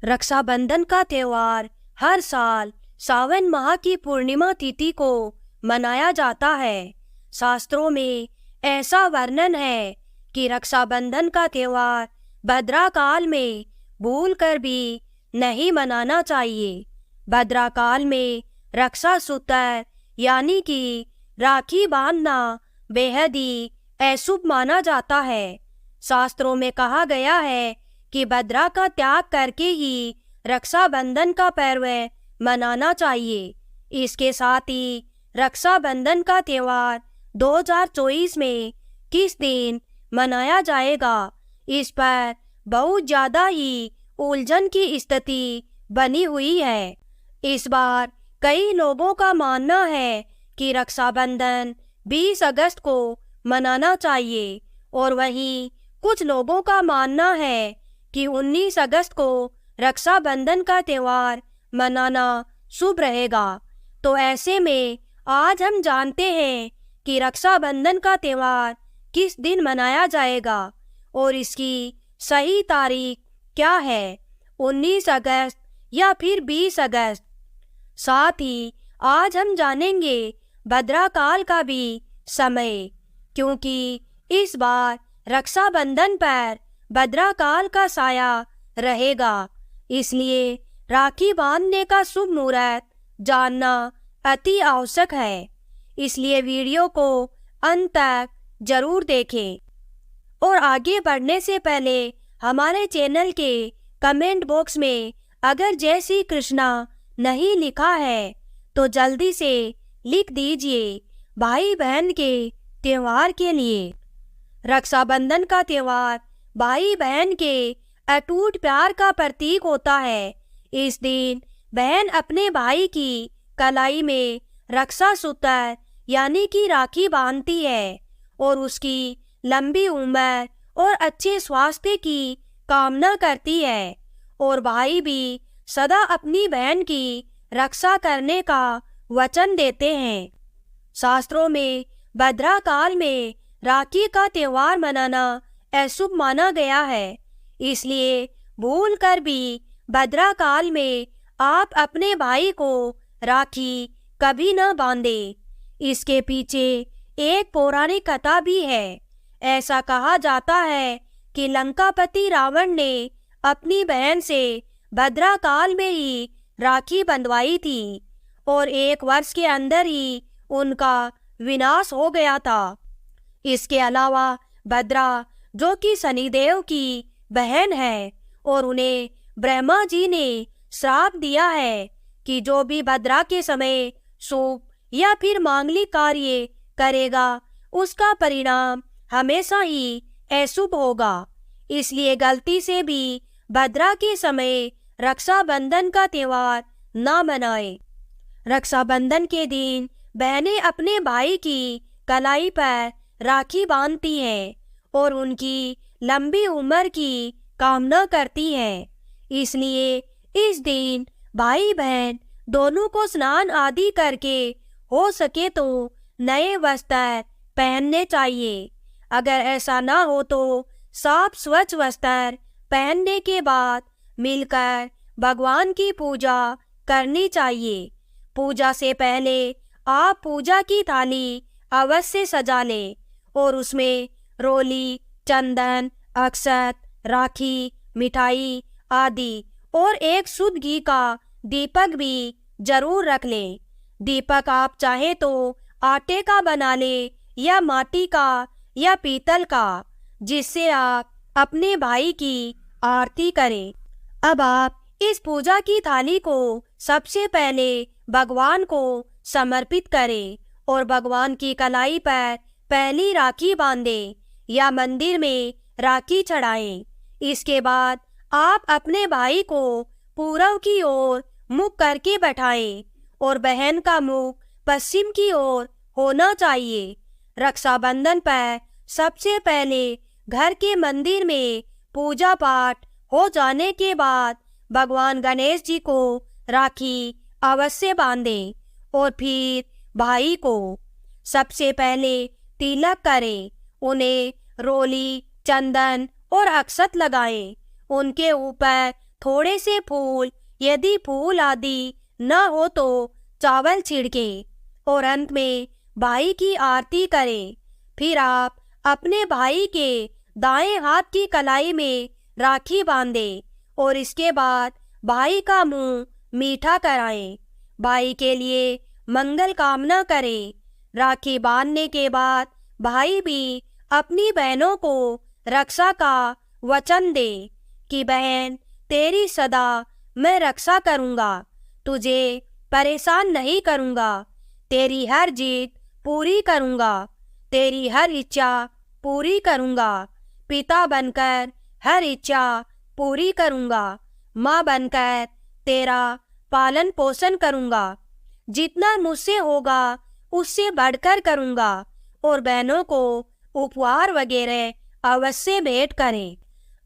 रक्षाबंधन का त्योहार हर साल सावन माह की पूर्णिमा तिथि को मनाया जाता है। शास्त्रों में ऐसा वर्णन है कि रक्षाबंधन का त्योहार भद्रा काल में भूल कर भी नहीं मनाना चाहिए। भद्रा काल में रक्षा सूत्र यानी कि राखी बांधना बेहद ही अशुभ माना जाता है। शास्त्रों में कहा गया है कि भद्रा का त्याग करके ही रक्षाबंधन का पर्व मनाना चाहिए। इसके साथ ही रक्षाबंधन का त्योहार 2024 में किस दिन मनाया जाएगा, इस पर बहुत ज़्यादा ही उलझन की स्थिति बनी हुई है। इस बार कई लोगों का मानना है कि रक्षाबंधन 20 अगस्त को मनाना चाहिए और वहीं कुछ लोगों का मानना है कि 19 अगस्त को रक्षाबंधन का त्योहार मनाना शुभ रहेगा। तो ऐसे में आज हम जानते हैं कि रक्षाबंधन का त्योहार किस दिन मनाया जाएगा और इसकी सही तारीख क्या है, 19 अगस्त या फिर 20 अगस्त। साथ ही आज हम जानेंगे भद्रा काल का भी समय, क्योंकि इस बार रक्षाबंधन पर भद्रा काल का साया रहेगा। इसलिए राखी बांधने का शुभ मुहूर्त जानना अति आवश्यक है। इसलिए वीडियो को अंत तक जरूर देखें। और आगे बढ़ने से पहले हमारे चैनल के कमेंट बॉक्स में अगर जय श्री कृष्णा नहीं लिखा है तो जल्दी से लिख दीजिए भाई बहन के त्योहार के लिए। रक्षाबंधन का त्योहार भाई बहन के अटूट प्यार का प्रतीक होता है। इस दिन बहन अपने भाई की कलाई में रक्षा सूत्र यानी कि राखी बांधती है और उसकी लंबी उम्र और अच्छे स्वास्थ्य की कामना करती है। और भाई भी सदा अपनी बहन की रक्षा करने का वचन देते हैं। शास्त्रों में भद्रा काल में राखी का त्योहार मनाना अशुभ माना गया है। इसलिए भूल कर भी भद्रा काल में आप अपने भाई को राखी कभी न बांधे। इसके पीछे एक पौराणिक कथा भी है। ऐसा कहा जाता है कि लंकापति रावण ने अपनी बहन से भद्रा काल में ही राखी बंधवाई थी और 1 वर्ष के अंदर ही उनका विनाश हो गया था। इसके अलावा भद्रा, जो कि शनिदेव की बहन है, और उन्हें ब्रह्मा जी ने श्राप दिया है कि जो भी भद्रा के समय शुभ या फिर मांगलिक कार्य करेगा उसका परिणाम हमेशा ही अशुभ होगा। इसलिए गलती से भी भद्रा के समय रक्षाबंधन का त्योहार ना मनाएं। रक्षाबंधन के दिन बहनें अपने भाई की कलाई पर राखी बांधती हैं और उनकी लंबी उम्र की कामना करती हैं। इसलिए इस दिन भाई बहन दोनों को स्नान आदि करके हो सके तो नए वस्त्र पहनने चाहिए। अगर ऐसा ना हो तो साफ स्वच्छ वस्त्र पहनने के बाद मिलकर भगवान की पूजा करनी चाहिए। पूजा से पहले आप पूजा की थाली अवश्य सजा लें और उसमें रोली, चंदन, अक्षत, राखी, मिठाई आदि और एक शुद्ध घी का दीपक भी जरूर रख लें। दीपक आप चाहे तो आटे का बना लें या माटी का या पीतल का, जिससे आप अपने भाई की आरती करें। अब आप इस पूजा की थाली को सबसे पहले भगवान को समर्पित करें और भगवान की कलाई पर पहली राखी बांधें या मंदिर में राखी चढ़ाएं। इसके बाद आप अपने भाई को पूरब की ओर मुख करके बैठाएं और बहन का मुख पश्चिम की ओर होना चाहिए। रक्षाबंधन पर सबसे पहले घर के मंदिर में पूजा पाठ हो जाने के बाद भगवान गणेश जी को राखी अवश्य बांधें और फिर भाई को सबसे पहले तिलक करें। उन्हें रोली, चंदन और अक्षत लगाएं। उनके ऊपर थोड़े से फूल, यदि फूल आदि न हो तो चावल छिड़के और अंत में भाई की आरती करें। फिर आप अपने भाई के दाएं हाथ की कलाई में राखी बांधें और इसके बाद भाई का मुंह मीठा कराएं। भाई के लिए मंगल कामना करें। राखी बांधने के बाद भाई भी अपनी बहनों को रक्षा का वचन दे कि बहन, तेरी सदा मैं रक्षा करूंगा, तुझे परेशान नहीं करूंगा, तेरी हर जीत पूरी करूंगा, तेरी हर इच्छा पूरी करूंगा, पिता बनकर हर इच्छा पूरी करूंगा, माँ बनकर तेरा पालन पोषण करूंगा, जितना मुझसे होगा उससे बढ़कर करूंगा और बहनों को उपहार वगैरह अवश्य भेंट करें।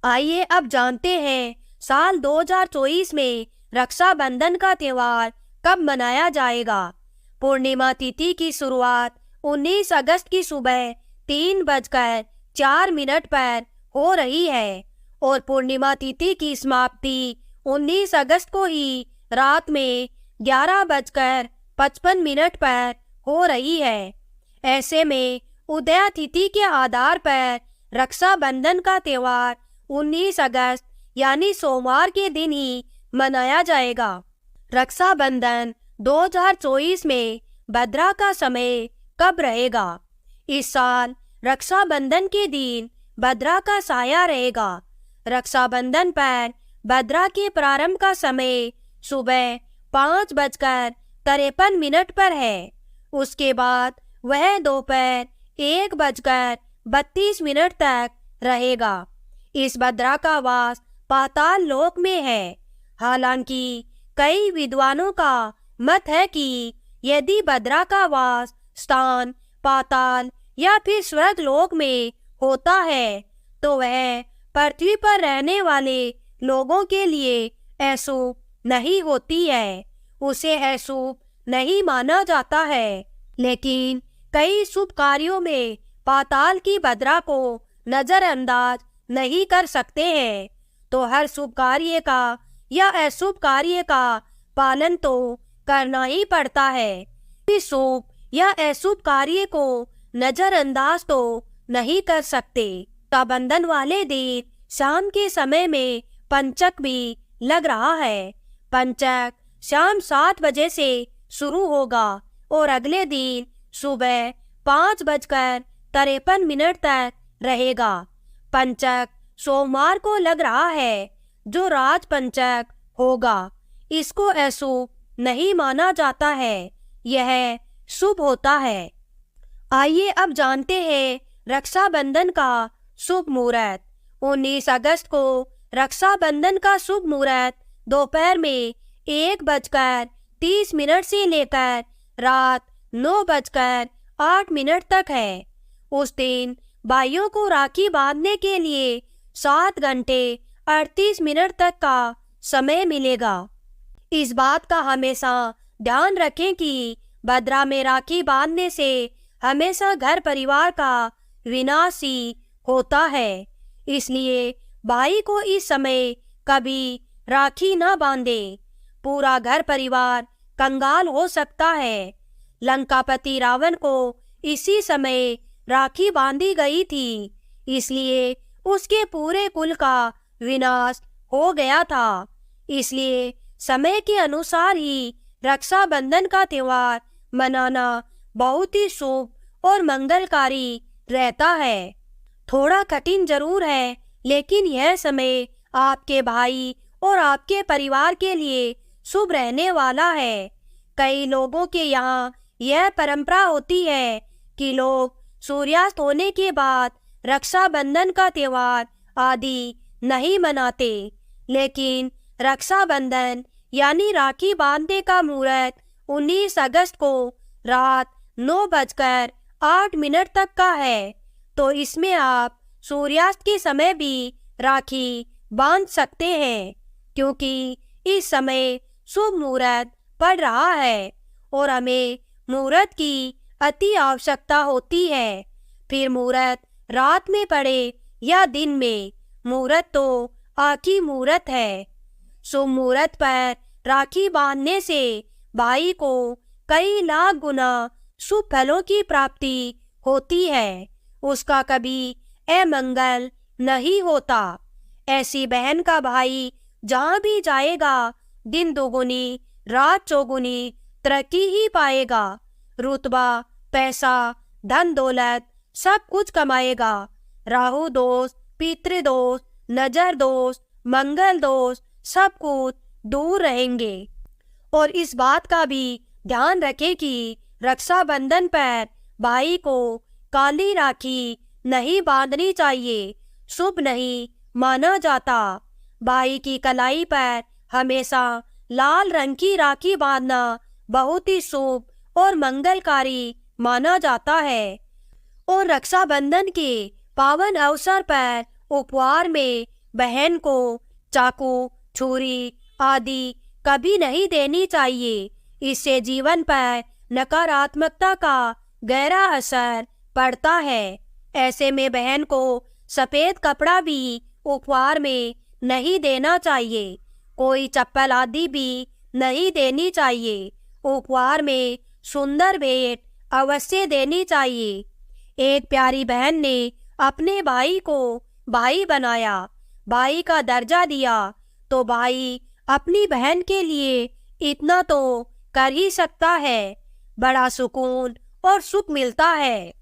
आइए अब जानते हैं साल 2024 में रक्षाबंधन का त्योहार कब मनाया जाएगा। पूर्णिमा तिथि की शुरुआत 19 अगस्त की सुबह 3:04 पर हो रही है और पूर्णिमा तिथि की समाप्ति 19 अगस्त को ही रात में 11:55 पर हो रही है। ऐसे में उदय तिथि के आधार पर रक्षाबंधन का त्योहार 19 अगस्त यानी सोमवार के दिन ही मनाया जाएगा। रक्षाबंधन 2024 में भद्रा का समय कब रहेगा? इस साल रक्षाबंधन के दिन भद्रा का साया रहेगा। रक्षाबंधन पर भद्रा के प्रारंभ का समय सुबह 5:53 पर है। उसके बाद वह दोपहर 1:32 तक रहेगा। इस भद्रा का वास पाताल लोक में है। हालांकि कई विद्वानों का मत है कि यदि भद्रा का वास स्थान पाताल या फिर स्वर्ग लोक में होता है तो वह पृथ्वी पर रहने वाले लोगों के लिए अशुभ नहीं होती है, उसे अशुभ नहीं माना जाता है। लेकिन कई शुभ कार्यों में पाताल की भद्रा को नजरअंदाज नहीं कर सकते हैं, तो हर शुभ कार्य का या अशुभ कार्य का पालन तो करना ही पड़ता है। इस शुभ या अशुभ कार्य को नजरअंदाज तो नहीं कर सकते। रक्षाबंधन वाले दिन शाम के समय में पंचक भी लग रहा है। पंचक शाम 7 बजे से शुरू होगा और अगले दिन सुबह 5:53 तक रहेगा। पंचक सोमवार को लग रहा है, जो राज पंचक होगा। इसको अशुभ नहीं माना जाता है, यह शुभ होता है। आइए अब जानते हैं रक्षाबंधन का शुभ मुहूर्त। 19 अगस्त को रक्षाबंधन का शुभ मुहूर्त दोपहर में 1:30 से लेकर रात 9:08 तक है। उस दिन भाइयों को राखी बांधने के लिए 7:38 तक का समय मिलेगा। इस बात का हमेशा ध्यान रखें कि भद्रा में राखी बांधने से हमेशा घर परिवार का विनाश ही होता है। इसलिए भाई को इस समय कभी राखी न बांधे, पूरा घर परिवार कंगाल हो सकता है। लंकापति रावण को इसी समय राखी बांधी गई थी, इसलिए उसके पूरे कुल का विनाश हो गया था। इसलिए समय के अनुसार ही रक्षाबंधन का त्योहार मनाना बहुत ही शुभ और मंगलकारी रहता है। थोड़ा कठिन जरूर है, लेकिन यह समय आपके भाई और आपके परिवार के लिए शुभ रहने वाला है। कई लोगों के यहाँ यह परंपरा होती है कि लोग सूर्यास्त होने के बाद रक्षाबंधन का त्योहार आदि नहीं मनाते, लेकिन रक्षाबंधन यानी राखी बांधने का मुहूर्त 19 अगस्त को रात 9:08 तक का है, तो इसमें आप सूर्यास्त के समय भी राखी बांध सकते हैं, क्योंकि इस समय शुभ मुहूर्त पड़ रहा है और हमें मुहूर्त की अति आवश्यकता होती है। फिर मुहूर्त रात में पड़े या दिन में, मुहूर्त तो आखिरी मुहूर्त है। शुभ मुहूर्त पर राखी बांधने से भाई को कई लाख गुना शुभ फलों की प्राप्ति होती है, उसका कभी अमंगल नहीं होता। ऐसी बहन का भाई जहाँ भी जाएगा दिन दोगुनी रात चौगुनी तरक्की ही पाएगा, रुतबा पैसा धन दौलत सब कुछ कमाएगा। राहु दोष, पितृदोष, नजर दोष, मंगल दोष सब कुछ दूर रहेंगे। और इस बात का भी ध्यान रखें कि रक्षाबंधन पर भाई को काली राखी नहीं बांधनी चाहिए, शुभ नहीं माना जाता। भाई की कलाई पर हमेशा लाल रंग की राखी बांधना बहुत ही शुभ और मंगलकारी माना जाता है। और रक्षाबंधन के पावन अवसर पर उपहार में बहन को चाकू, छुरी आदि कभी नहीं देनी चाहिए, इससे जीवन पर नकारात्मकता का गहरा असर पड़ता है। ऐसे में बहन को सफेद कपड़ा भी उपहार में नहीं देना चाहिए, कोई चप्पल आदि भी नहीं देनी चाहिए। उपहार में सुंदर भेंट अवश्य देनी चाहिए। एक प्यारी बहन ने अपने भाई को भाई बनाया, भाई का दर्जा दिया, तो भाई अपनी बहन के लिए इतना तो कर ही सकता है, बड़ा सुकून और सुख मिलता है।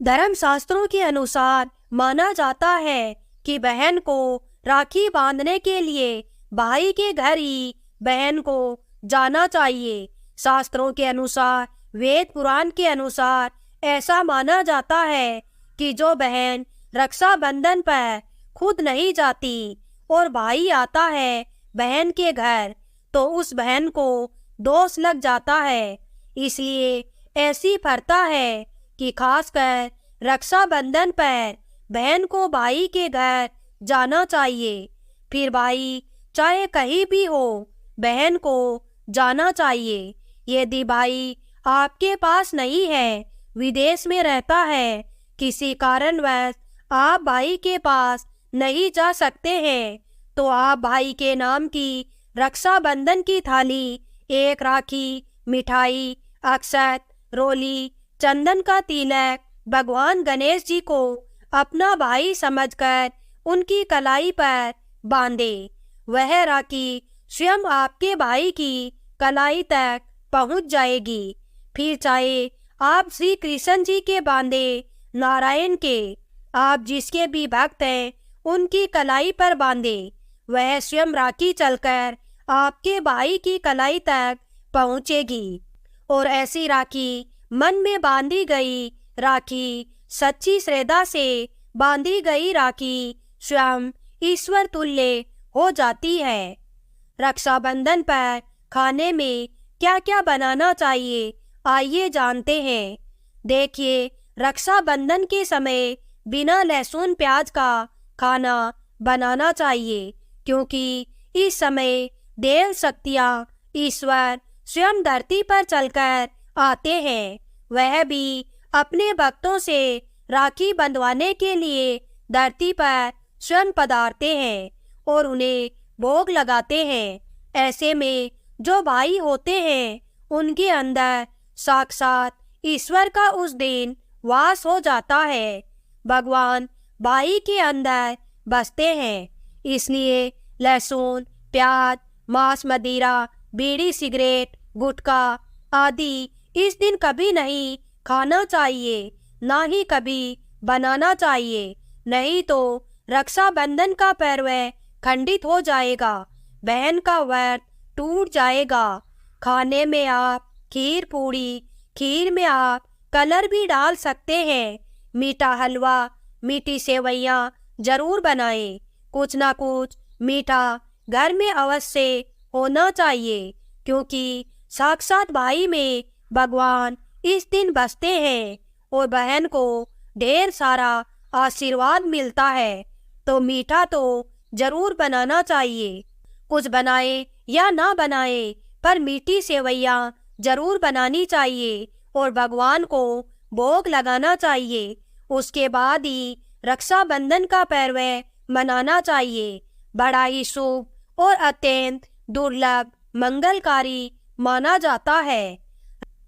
धर्म शास्त्रों के अनुसार माना जाता है कि बहन को राखी बांधने के लिए भाई के घर ही बहन को जाना चाहिए। शास्त्रों के अनुसार, वेद पुराण के अनुसार ऐसा माना जाता है कि जो बहन रक्षाबंधन पर खुद नहीं जाती और भाई आता है बहन के घर, तो उस बहन को दोष लग जाता है। इसलिए ऐसी प्रथा है कि खासकर रक्षाबंधन पर बहन को भाई के घर जाना चाहिए। फिर भाई चाहे कहीं भी हो, बहन को जाना चाहिए। यदि भाई आपके पास नहीं है, विदेश में रहता है, किसी कारणवश आप भाई के पास नहीं जा सकते हैं, तो आप भाई के नाम की रक्षाबंधन की थाली, एक राखी, मिठाई, अक्षत, रोली, चंदन का तिलक भगवान गणेश जी को अपना भाई समझकर उनकी कलाई पर बांधे। वह राखी स्वयं आपके भाई की कलाई तक पहुंच जाएगी। फिर चाहे आप श्री कृष्ण जी के बांधे, नारायण के, आप जिसके भी भक्त हैं उनकी कलाई पर बांधे, वह स्वयं राखी चलकर आपके भाई की कलाई तक पहुंचेगी। और ऐसी राखी मन में बांधी गई राखी, सच्ची श्रद्धा से बांधी गई राखी स्वयं ईश्वर तुल्य हो जाती है। रक्षाबंधन पर खाने में क्या क्या बनाना चाहिए, आइए जानते हैं। देखिए, रक्षाबंधन के समय बिना लहसुन प्याज का खाना बनाना चाहिए, क्योंकि इस समय देव शक्तियाँ ईश्वर स्वयं धरती पर चलकर आते हैं। वह भी अपने भक्तों से राखी बंधवाने के लिए धरती पर स्वयं पधारते हैं और उन्हें भोग लगाते हैं। ऐसे में जो भाई होते हैं उनके अंदर साक्षात ईश्वर का उस दिन वास हो जाता है। भगवान भाई के अंदर बसते हैं, इसलिए लहसुन, प्याज, मांस, मदिरा, बीड़ी, सिगरेट, गुटखा आदि इस दिन कभी नहीं खाना चाहिए, ना ही कभी बनाना चाहिए, नहीं तो रक्षाबंधन का पर्व खंडित हो जाएगा, बहन का व्रत टूट जाएगा। खाने में आप खीर पूड़ी, खीर में आप कलर भी डाल सकते हैं। मीठा हलवा, मीठी सेवइयाँ जरूर बनाएं। कुछ ना कुछ मीठा घर में अवश्य होना चाहिए, क्योंकि साक्षात भाई में भगवान इस दिन बसते हैं और बहन को ढेर सारा आशीर्वाद मिलता है। तो मीठा तो जरूर बनाना चाहिए। कुछ बनाए या ना बनाए, पर मीठी सेवइयाँ जरूर बनानी चाहिए और भगवान को भोग लगाना चाहिए। उसके बाद ही रक्षाबंधन का पर्व मनाना चाहिए। बड़ा ही शुभ और अत्यंत दुर्लभ मंगलकारी माना जाता है।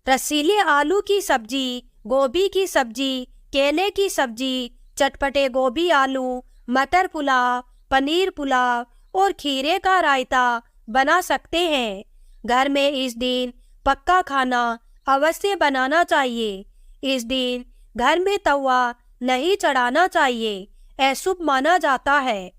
रसीले आलू की सब्जी, गोभी की सब्जी, केले की सब्जी, चटपटे गोभी आलू, मटर पुलाव, पनीर पुलाव और खीरे का रायता बना सकते हैं। घर में इस दिन पक्का खाना अवश्य बनाना चाहिए। इस दिन घर में तवा नहीं चढ़ाना चाहिए, अशुभ माना जाता है।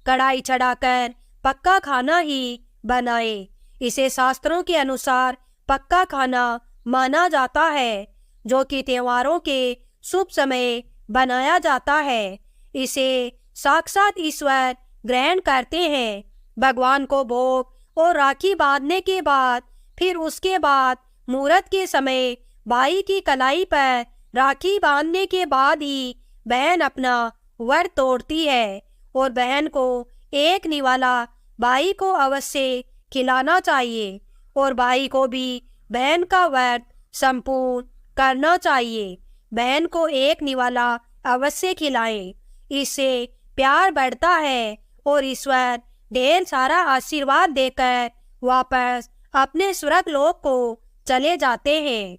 कढ़ाई चढ़ाकर पक्का खाना ही बनाए। इसे शास्त्रों के अनुसार पक्का खाना माना जाता है, जो कि त्योहारों के शुभ समय बनाया जाता है। इसे साक्षात ईश्वर ग्रहण करते हैं। भगवान को भोग और राखी बांधने के बाद फिर उसके बाद मुहूर्त के समय भाई की कलाई पर राखी बांधने के बाद ही बहन अपना व्रत तोड़ती है और बहन को एक निवाला भाई को अवश्य खिलाना चाहिए और भाई को भी बहन का व्रत संपूर्ण करना चाहिए। बहन को एक निवाला अवश्य खिलाएं। इससे प्यार बढ़ता है और ईश्वर ढेर सारा आशीर्वाद देकर वापस अपने स्वर्ग लोक को चले जाते हैं।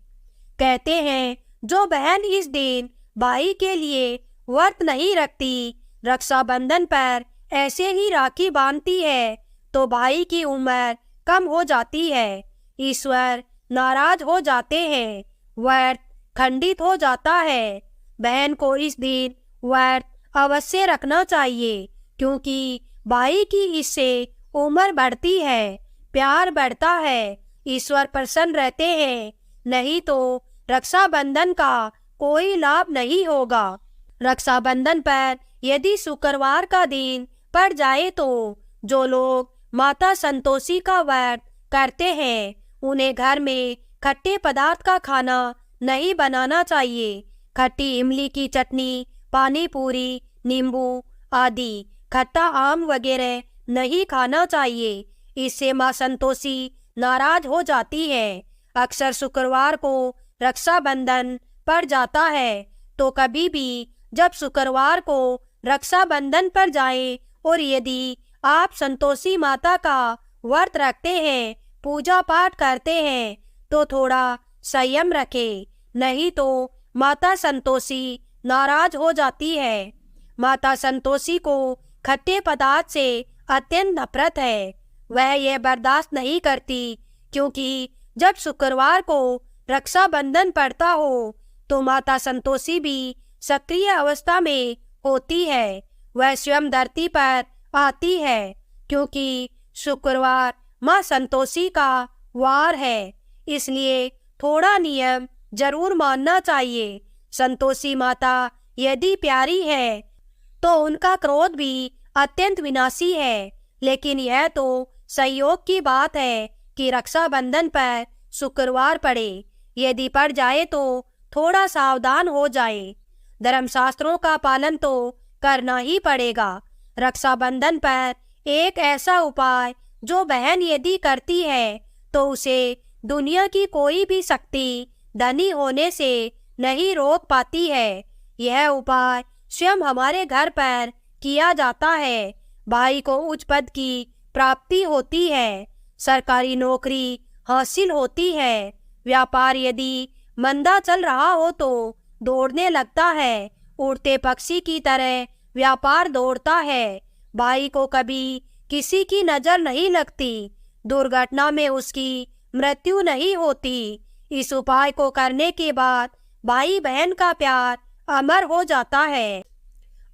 कहते हैं जो बहन इस दिन भाई के लिए व्रत नहीं रखती, रक्षाबंधन पर ऐसे ही राखी बांधती है, तो भाई की उम्र कम हो जाती है, ईश्वर नाराज हो जाते हैं, व्रत खंडित हो जाता है। बहन को इस दिन व्रत अवश्य रखना चाहिए, क्योंकि भाई की इससे उम्र बढ़ती है, प्यार बढ़ता है, ईश्वर प्रसन्न रहते हैं। नहीं तो रक्षाबंधन का कोई लाभ नहीं होगा। रक्षाबंधन पर यदि शुक्रवार का दिन पड़ जाए तो जो लोग माता संतोषी का व्रत करते हैं उन्हें घर में खट्टे पदार्थ का खाना नहीं बनाना चाहिए। खट्टी इमली की चटनी, पानी पूरी, नींबू आदि खट्टा आम वगैरह नहीं खाना चाहिए। इससे माँ संतोषी नाराज हो जाती है। अक्सर शुक्रवार को रक्षाबंधन पड़ जाता है, तो कभी भी जब शुक्रवार को रक्षाबंधन पर जाए और यदि आप संतोषी माता का व्रत रखते हैं, पूजा पाठ करते हैं, तो थोड़ा संयम रखें, नहीं तो माता संतोषी नाराज हो जाती है। माता संतोषी को खट्टे पदार्थ से अत्यंत नफरत है। वह यह बर्दाश्त नहीं करती, क्योंकि जब शुक्रवार को रक्षाबंधन पड़ता हो तो माता संतोषी भी सक्रिय अवस्था में होती है। वह स्वयं धरती पर आती है, क्योंकि शुक्रवार माँ संतोषी का वार है। इसलिए थोड़ा नियम जरूर मानना चाहिए। संतोषी माता यदि प्यारी है तो उनका क्रोध भी अत्यंत विनाशी है, लेकिन यह तो संयोग की बात है कि रक्षाबंधन पर शुक्रवार पड़े। यदि पड़ जाए तो थोड़ा सावधान हो जाए। धर्मशास्त्रों का पालन तो करना ही पड़ेगा। रक्षाबंधन पर एक ऐसा उपाय जो बहन यदि करती है तो उसे दुनिया की कोई भी शक्ति धनी होने से नहीं रोक पाती है। यह उपाय स्वयं हमारे घर पर किया जाता है। भाई को उच्च पद की प्राप्ति होती है, सरकारी नौकरी हासिल होती है, व्यापार यदि मंदा चल रहा हो तो दौड़ने लगता है, उड़ते पक्षी की तरह व्यापार दौड़ता है। भाई को कभी किसी की नजर नहीं लगती, दुर्घटना में उसकी मृत्यु नहीं होती। इस उपाय को करने के बाद भाई बहन का प्यार अमर हो जाता है।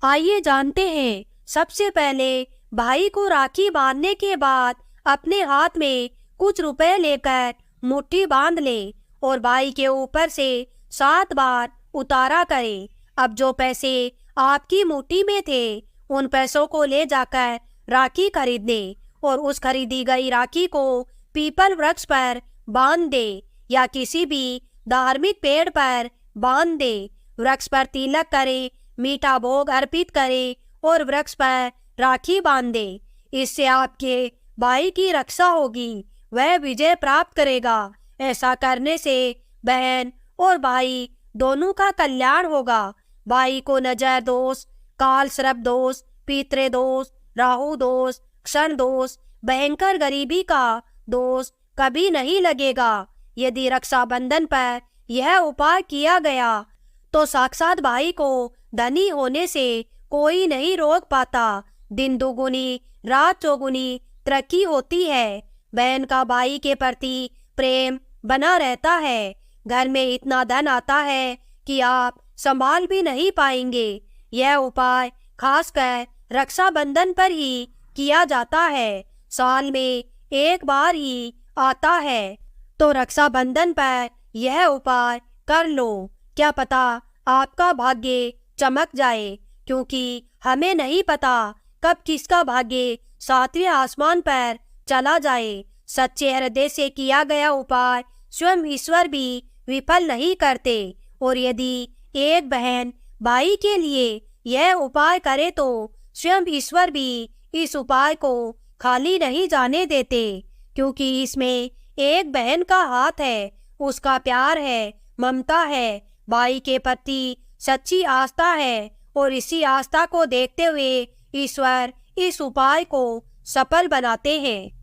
आइए जानते हैं। सबसे पहले भाई को राखी बांधने के बाद अपने हाथ में कुछ रुपए लेकर मुट्ठी बांध ले और भाई के ऊपर से 7 बार उतारा करें। अब जो पैसे आपकी मुट्ठी में थे उन पैसों को ले जाकर राखी खरीद दे और उस खरीदी गई राखी को पीपल वृक्ष पर बांध दे या किसी भी धार्मिक पेड़ पर बांध दे। वृक्ष पर तिलक करे, मीठा भोग अर्पित करे और वृक्ष पर राखी बांधे। इससे आपके भाई की रक्षा होगी, वह विजय प्राप्त करेगा। ऐसा करने से बहन और भाई दोनों का कल्याण होगा। भाई को नजर दोष, काल सर्प दोष, पितृ दोष, राहु दोष, क्षण दोष, भयंकर गरीबी का दोष कभी नहीं लगेगा। यदि रक्षाबंधन पर यह उपाय किया गया तो साक्षात भाई को धनी होने से कोई नहीं रोक पाता। दिन दुगुनी रात चौगुनी तरक्की होती है। बहन का भाई के प्रति प्रेम बना रहता है। घर में इतना धन आता है कि आप संभाल भी नहीं पाएंगे। यह उपाय खासकर रक्षाबंधन पर ही किया जाता है। साल में एक बार ही आता है, तो रक्षाबंधन पर यह उपाय कर लो। क्या पता आपका भाग्य चमक जाए, क्योंकि हमें नहीं पता कब किसका भाग्य सातवें आसमान पर चला जाए। सच्चे हृदय से किया गया उपाय स्वयं ईश्वर भी विफल नहीं करते। और यदि एक बहन भाई के लिए यह उपाय करे तो स्वयं ईश्वर भी इस उपाय को खाली नहीं जाने देते, क्योंकि इसमें एक बहन का हाथ है, उसका प्यार है, ममता है, भाई के प्रति सच्ची आस्था है। और इसी आस्था को देखते हुए ईश्वर इस उपाय को सफल बनाते हैं।